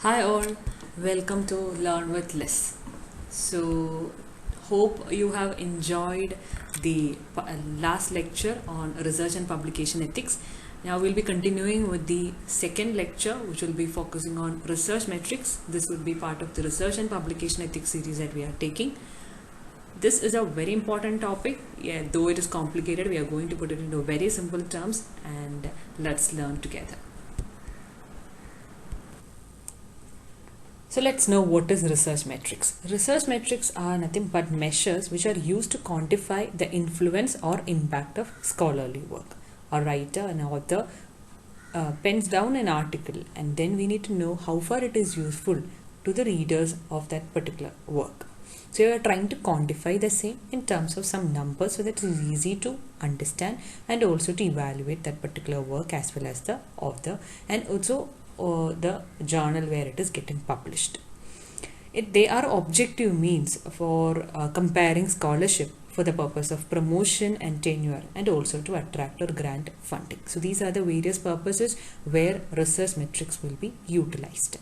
Hi all, welcome to Learn with Liz. So, hope you have enjoyed the last lecture on research and publication ethics. Now we'll be continuing with the second lecture, which will be focusing on research metrics. This would be part of the research and publication ethics series that we are taking. This is a very important topic. Yeah, though it is complicated, we are going to put it into very simple terms and let's learn together. So let's know what is research metrics. Research metrics are nothing but measures which are used to quantify the influence or impact of scholarly work. A writer, an author pens down an article, and then we need to know how far it is useful to the readers of that particular work. So you are trying to quantify the same in terms of some numbers so that it is easy to understand and also to evaluate that particular work as well as the author and also the journal where it is getting published. They are objective means for comparing scholarship for the purpose of promotion and tenure and also to attract or grant funding. So these are the various purposes where research metrics will be utilized.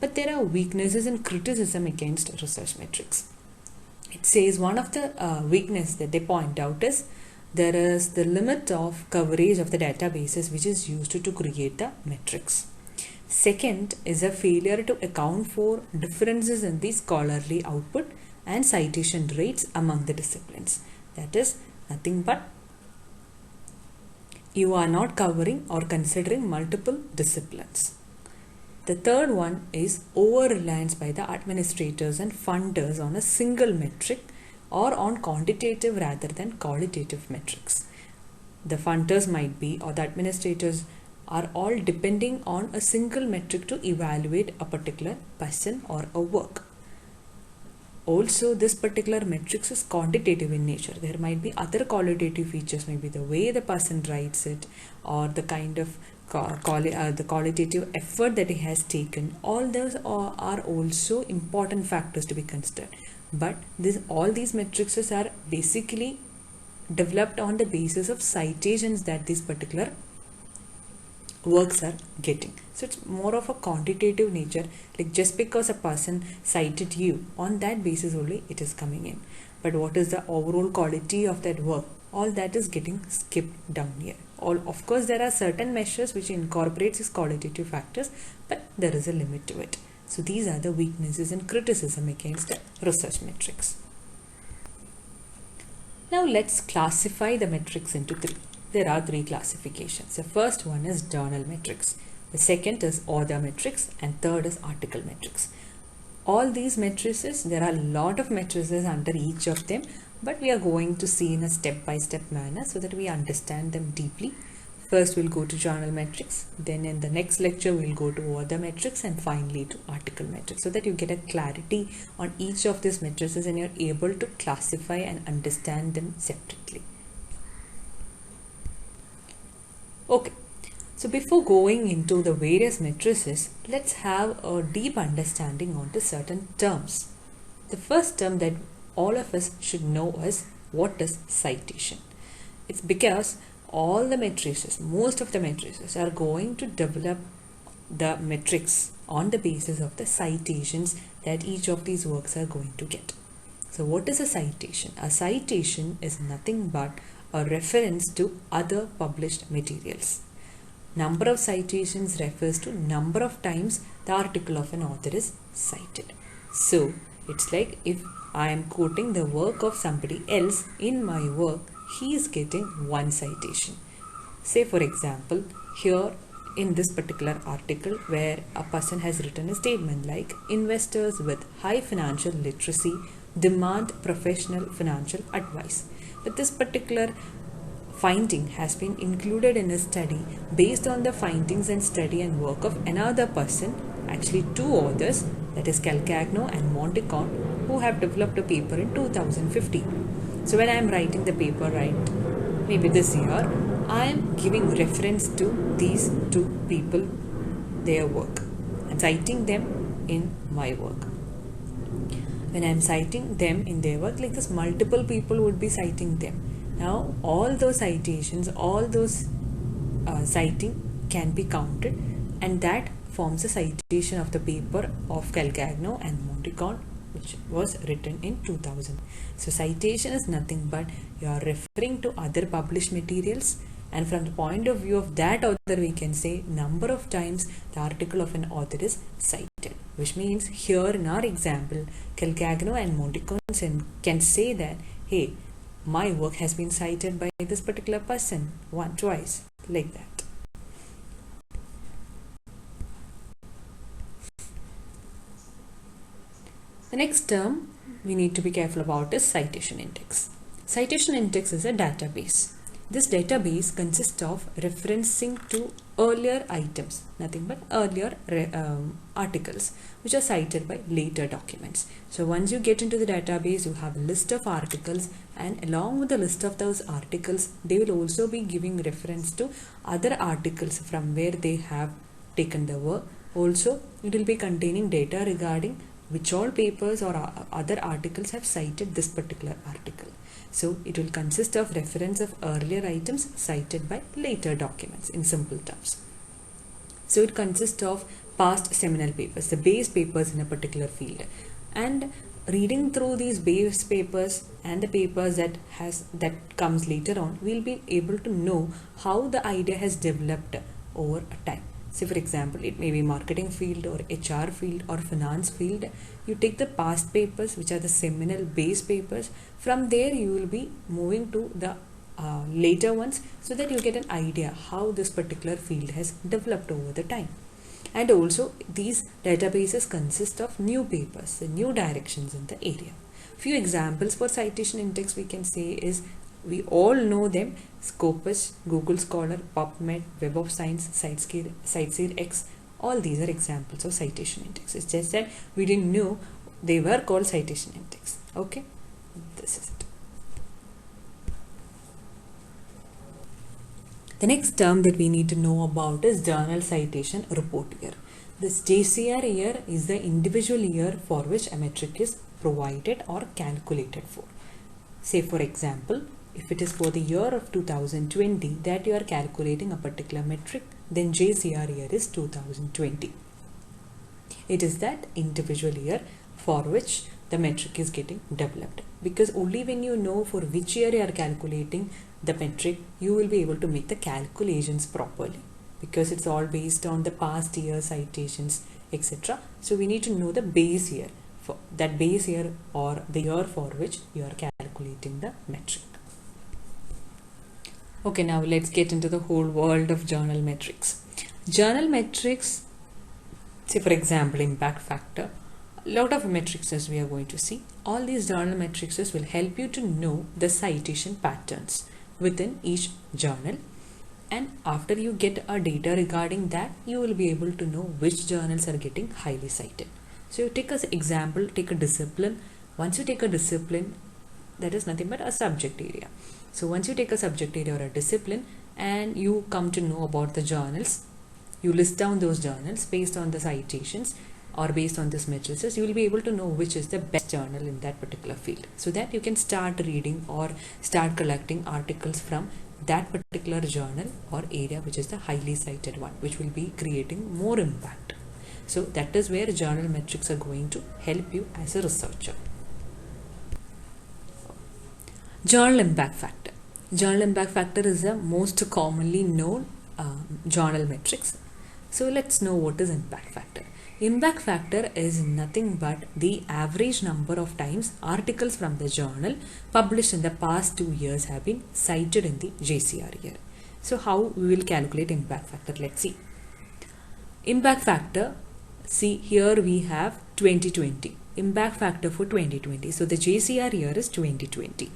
But there are weaknesses and criticism against research metrics. It says one of the weaknesses that they point out is there is the limit of coverage of the databases which is used to create the metrics. Second is a failure to account for differences in the scholarly output and citation rates among the disciplines. That is nothing but you are not covering or considering multiple disciplines. The third one is over-reliance by the administrators and funders on a single metric or on quantitative rather than qualitative metrics. The funders might be or the administrators are all depending on a single metric to evaluate a particular person or a work. Also, this particular metrics is quantitative in nature. There might be other qualitative features, maybe the way the person writes it or the kind of the qualitative effort that he has taken. All those are also important factors to be considered. But all these metrics are basically developed on the basis of citations that these particular works are getting. So it's more of a quantitative nature, like just because a person cited you, on that basis only it is coming in. But what is the overall quality of that work? All that is getting skipped down here. Of course, there are certain measures which incorporates these qualitative factors, but there is a limit to it. So these are the weaknesses and criticism against the research metrics. Now let's classify the metrics into three. There are three classifications. The first one is journal metrics. The second is author metrics and third is article metrics. All these matrices, there are a lot of matrices under each of them, but we are going to see in a step-by-step manner so that we understand them deeply. First we'll go to journal metrics, then in the next lecture we'll go to author metrics and finally to article metrics so that you get a clarity on each of these matrices and you're able to classify and understand them separately. Okay, so before going into the various matrices, let's have a deep understanding onto certain terms. The first term that all of us should know is what is citation. It's because all the matrices, most of the matrices are going to develop the metrics on the basis of the citations that each of these works are going to get. So what is a citation? A citation is nothing but a reference to other published materials. Number of citations refers to number of times the article of an author is cited. So it's like if I am quoting the work of somebody else in my work, he is getting one citation. Say for example, here in this particular article where a person has written a statement like investors with high financial literacy demand professional financial advice. But this particular finding has been included in a study based on the findings and study and work of another person, actually two authors, that is Calcagno and Montecon, who have developed a paper in 2015. So when I am writing the paper, maybe this year, I am giving reference to these two people, their work. I am citing them in my work. When I am citing them in their work, like this, multiple people would be citing them. Now, all those citations, all those citing can be counted, and that forms a citation of the paper of Calcagno and Monticon, which was written in 2000. So citation is nothing but you are referring to other published materials, and from the point of view of that author we can say number of times the article of an author is cited, which means here in our example Calcagno and Monticon can say that, hey, my work has been cited by this particular person twice, like that. The next term we need to be careful about is citation index. Citation index is a database. This database consists of referencing to earlier items, nothing but earlier articles which are cited by later documents. So once you get into the database, you have a list of articles, and along with the list of those articles, they will also be giving reference to other articles from where they have taken the work. Also, it will be containing data regarding which all papers or other articles have cited this particular article. So it will consist of reference of earlier items cited by later documents in simple terms. So it consists of past seminal papers, the base papers in a particular field, and reading through these base papers and the papers that comes later on, we'll be able to know how the idea has developed over a time. Say for example, it may be marketing field or HR field or finance field. You take the past papers, which are the seminal base papers. From there you will be moving to the later ones, so that you get an idea how this particular field has developed over the time. And also these databases consist of new papers, the new directions in the area. Few examples for citation index we can say is, we all know them: Scopus, Google Scholar, PubMed, Web of Science, CiteSeerX. All these are examples of citation index. It's just that we didn't know they were called citation index. Okay, this is it. The next term that we need to know about is Journal Citation Report Year. This JCR year is the individual year for which a metric is provided or calculated for. Say for example, if it is for the year of 2020 that you are calculating a particular metric, then JCR year is 2020. It is that individual year for which the metric is getting developed, because only when you know for which year you are calculating the metric, you will be able to make the calculations properly, because it's all based on the past year citations, etc. So we need to know the base year, for that base year or the year for which you are calculating the metric. Okay, now let's get into the whole world of journal metrics. Journal metrics, say for example impact factor, a lot of metrics as we are going to see. All these journal metrics will help you to know the citation patterns within each journal, and after you get a data regarding that, you will be able to know which journals are getting highly cited. So you take as example, take a discipline. Once you take a discipline, that is nothing but a subject area. So once you take a subject area or a discipline and you come to know about the journals, you list down those journals based on the citations or based on this matrices, you will be able to know which is the best journal in that particular field, so that you can start reading or start collecting articles from that particular journal or area which is the highly cited one, which will be creating more impact. So that is where journal metrics are going to help you as a researcher. Journal impact factor. Journal impact factor is the most commonly known journal metrics. So let's know what is impact factor. Impact factor is nothing but the average number of times articles from the journal published in the past 2 years have been cited in the JCR year. So how we will calculate impact factor? Let's see. Impact factor, see here we have 2020. Impact factor for 2020. So the JCR year is 2020.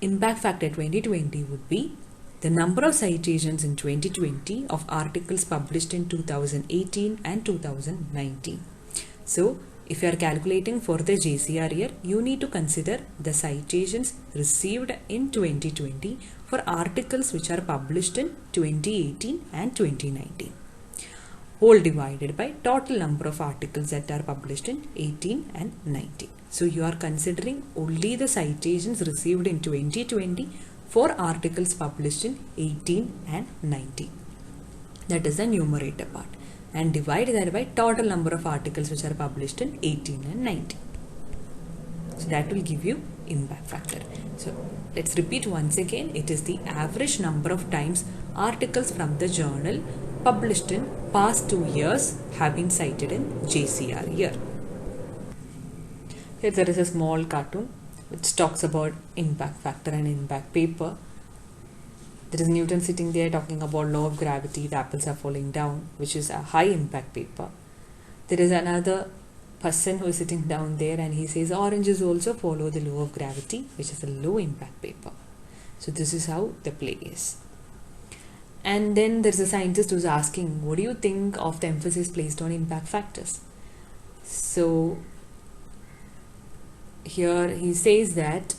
Impact factor 2020 would be the number of citations in 2020 of articles published in 2018 and 2019. So if you are calculating for the JCR year, you need to consider the citations received in 2020 for articles which are published in 2018 and 2019. Whole divided by total number of articles that are published in 18 and 19. So you are considering only the citations received in 2020 for articles published in 18 and 19. That is the numerator part. and divide that by total number of articles which are published in 18 and 19. So that will give you impact factor. So let's repeat once again. It is the average number of times articles from the journal published in past 2 years have been cited in JCR year. Here there is a small cartoon which talks about impact factor and impact paper. There is Newton sitting there talking about law of gravity, the apples are falling down, which is a high impact paper. There is another person who is sitting down there and he says oranges also follow the law of gravity, which is a low impact paper. So this is how the play is. And then there's a scientist who's asking, what do you think of the emphasis placed on impact factors? So here he says that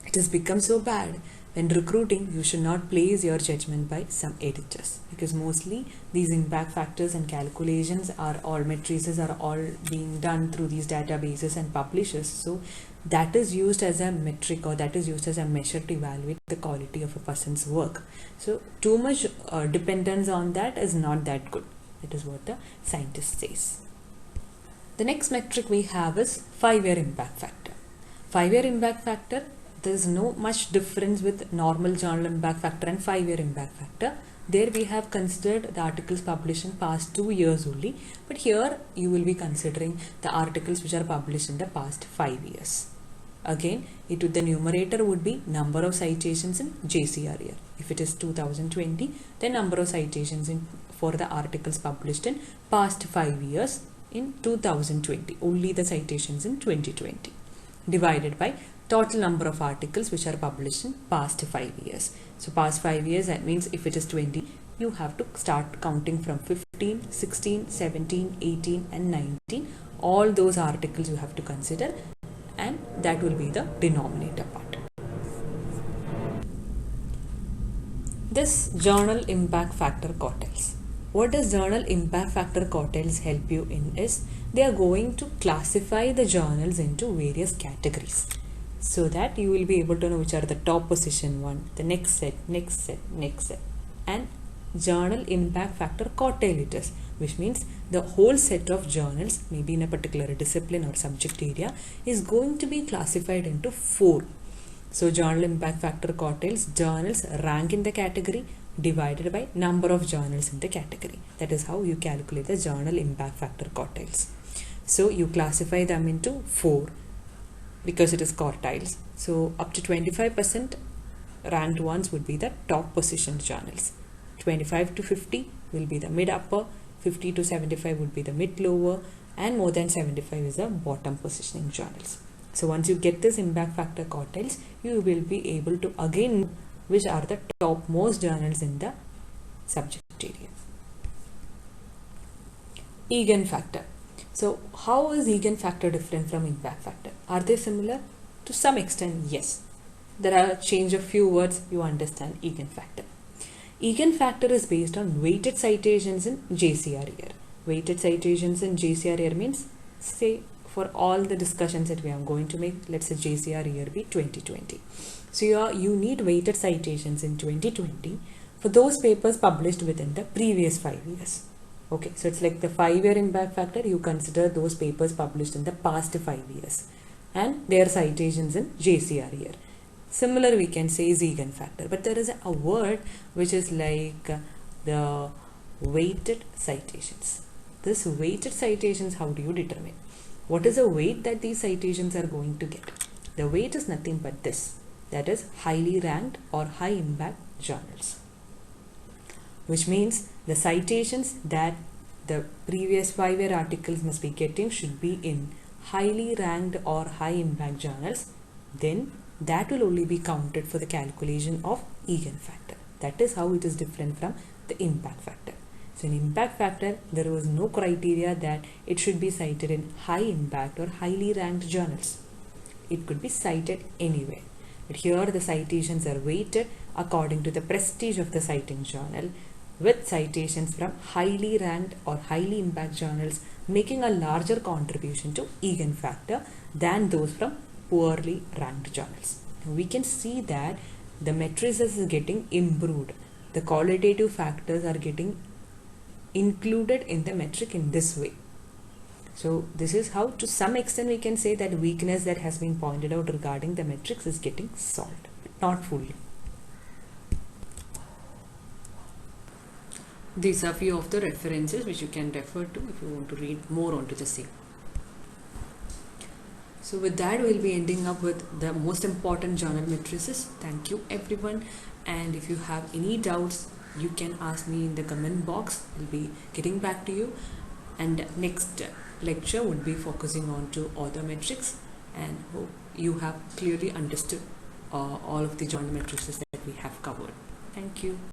it has become so bad. When recruiting, you should not place your judgment by some editors, because mostly these impact factors and calculations are all matrices are all being done through these databases and publishers. So that is used as a metric, or that is used as a measure to evaluate the quality of a person's work. So too much dependence on that is not that good. That is what the scientist says. The next metric we have is 5-year impact factor. 5-year impact factor, there is no much difference with normal journal impact factor and 5-year impact factor. There we have considered the articles published in past 2 years only, but here you will be considering the articles which are published in the past 5 years. Again, the numerator would be number of citations in JCR year. If it is 2020, then number of citations for the articles published in past 5 years in 2020, only the citations in 2020, divided by total number of articles which are published in past 5 years. So past 5 years, that means if it is 20, you have to start counting from 15, 16, 17, 18 and 19. All those articles you have to consider, and that will be the denominator part. This journal impact factor quartiles. What does journal impact factor quartiles help you in is, they are going to classify the journals into various categories, so that you will be able to know which are the top position one, the next set, and journal impact factor quartile it is, which means the whole set of journals, maybe in a particular discipline or subject area, is going to be classified into 4. So journal impact factor quartiles, journals rank in the category divided by number of journals in the category. That is how you calculate the journal impact factor quartiles. So you classify them into 4 because it is quartiles. So up to 25% ranked ones would be the top positioned journals. 25 to 50 will be the mid upper, 50 to 75 would be the mid lower, and more than 75 is the bottom positioning journals. So once you get this impact factor quartiles, you will be able to again know which are the top most journals in the subject area. Eagan factor. So how is Eagan factor different from impact factor? Are they similar? To some extent, yes. There are a change of few words, you understand Eagan factor. Eagan factor is based on weighted citations in JCR year. Weighted citations in JCR year means, say for all the discussions that we are going to make, let's say JCR year be 2020. So you need weighted citations in 2020 for those papers published within the previous 5 years. Okay, so it's like the 5-year impact factor, you consider those papers published in the past 5 years and their citations in JCR year. Similar we can say is Eagan factor, but there is a word which is like the weighted citations. This weighted citations, how do you determine? What is the weight that these citations are going to get? The weight is nothing but this, that is highly ranked or high impact journals, which means the citations that the previous 5-year articles must be getting should be in highly ranked or high impact journals. Then that will only be counted for the calculation of Eagan factor. That is how it is different from the impact factor. So in impact factor, there was no criteria that it should be cited in high impact or highly ranked journals. It could be cited anywhere. But here the citations are weighted according to the prestige of the citing journal, with citations from highly ranked or highly impact journals making a larger contribution to Eagan factor than those from poorly ranked journals. We can see that the matrices is getting improved. The qualitative factors are getting included in the metric in this way. So this is how, to some extent, we can say that weakness that has been pointed out regarding the metrics is getting solved, but not fully. These are few of the references which you can refer to if you want to read more onto the same. So with that, we'll be ending up with the most important journal matrices. Thank you everyone, and if you have any doubts, you can ask me in the comment box. I'll be getting back to you, and next lecture would be focusing on to other metrics, and hope you have clearly understood all of the journal matrices that we have covered. Thank you.